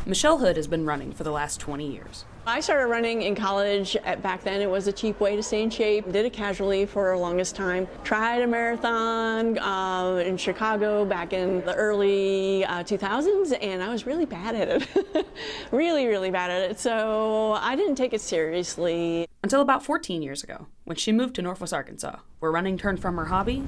Michelle Hood has been running for the last 20 years. I started running in college. Back then it was a cheap way to stay in shape. Did it casually for the longest time. Tried a marathon in Chicago back in the early 2000s, and I was really bad at it. really bad at it. So I didn't take it seriously. Until about 14 years ago, when she moved to Northwest Arkansas, where running turned from her hobby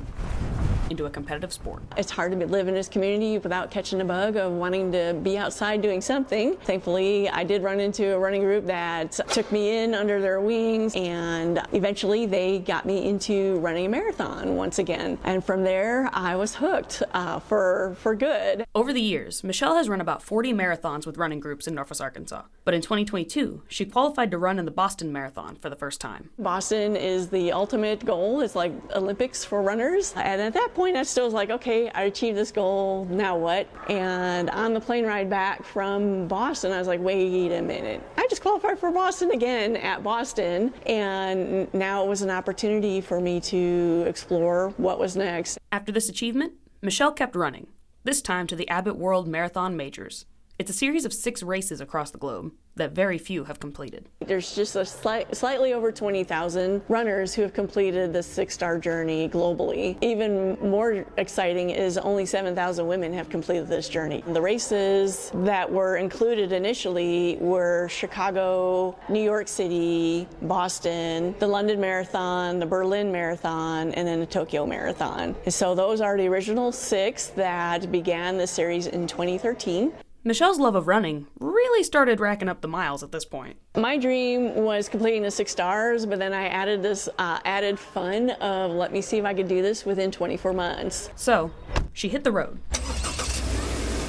into a competitive sport. It's hard to live in this community without catching the bug of wanting to be outside doing something. Thankfully, I did run into a running group that took me in under their wings, and eventually they got me into running a marathon once again. And from there, I was hooked for good. Over the years, Michelle has run about 40 marathons with running groups in Northwest Arkansas. But in 2022, she qualified to run in the Boston Marathon for the first time. Boston is the ultimate goal. It's like Olympics for runners. And at that point, I still was like, okay, I achieved this goal, now what? And on the plane ride back from Boston, I was like, wait a minute. I just qualified for Boston again at Boston, and now it was an opportunity for me to explore what was next. After this achievement, Michelle kept running, this time to the Abbott World Marathon Majors. It's a series of 6 races across the globe that very few have completed. There's just a slightly over 20,000 runners who have completed the 6-star journey globally. Even more exciting is only 7,000 women have completed this journey. The races that were included initially were Chicago, New York City, Boston, the London Marathon, the Berlin Marathon, and then the Tokyo Marathon. And so those are the original 6 that began the series in 2013. Michelle's love of running really started racking up the miles at this point. My dream was completing the 6 stars, but then I added this added fun of let me see if I could do this within 24 months. So, she hit the road.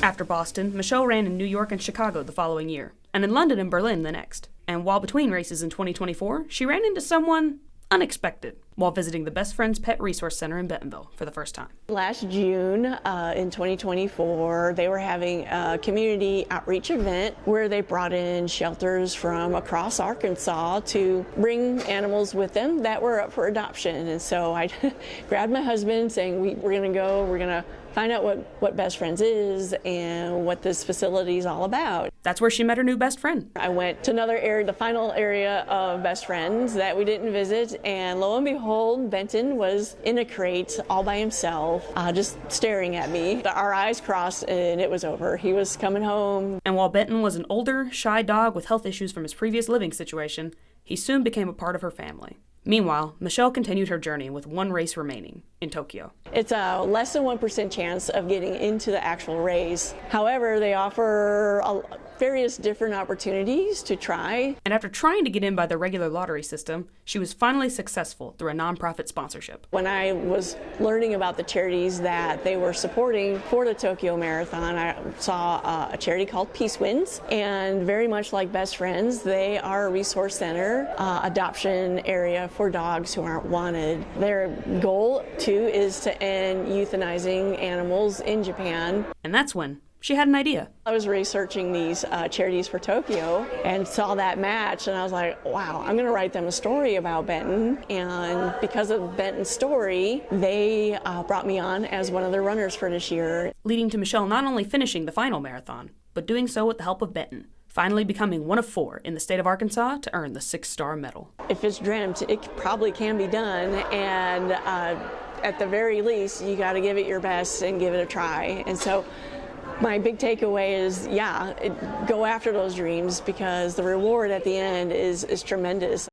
After Boston, Michelle ran in New York and Chicago the following year, and in London and Berlin the next. And while between races in 2024, she ran into someone unexpected while visiting the Best Friends Pet Resource Center in Bentonville for the first time. Last June in 2024, they were having a community outreach event where they brought in shelters from across Arkansas to bring animals with them that were up for adoption. And so I grabbed my husband saying, we're going to find out what Best Friends is and what this facility is all about. That's where she met her new best friend. I went to another area, the final area of Best Friends that we didn't visit, and lo and behold, Benton was in a crate all by himself, just staring at me. Our eyes crossed and it was over. He was coming home. And while Benton was an older, shy dog with health issues from his previous living situation, he soon became a part of her family. Meanwhile, Michelle continued her journey with 1 race remaining in Tokyo. It's a less than 1% chance of getting into the actual race. However, they offer various different opportunities to try. And after trying to get in by the regular lottery system, she was finally successful through a nonprofit sponsorship. When I was learning about the charities that they were supporting for the Tokyo Marathon, I saw a charity called Peace Winds, and very much like Best Friends, they are a resource center, adoption area for dogs who aren't wanted. Their goal, too, is to end euthanizing animals in Japan. And that's when she had an idea. I was researching these charities for Tokyo and saw that match, and I was like, wow, I'm going to write them a story about Benton. And because of Benton's story, they brought me on as one of their runners for this year. Leading to Michelle not only finishing the final marathon, but doing so with the help of Benton, finally becoming one of 4 in the state of Arkansas to earn the 6-star medal. If it's dreamt, it probably can be done, and at the very least, you got to give it your best and give it a try. And so my big takeaway is, go after those dreams, because the reward at the end is tremendous.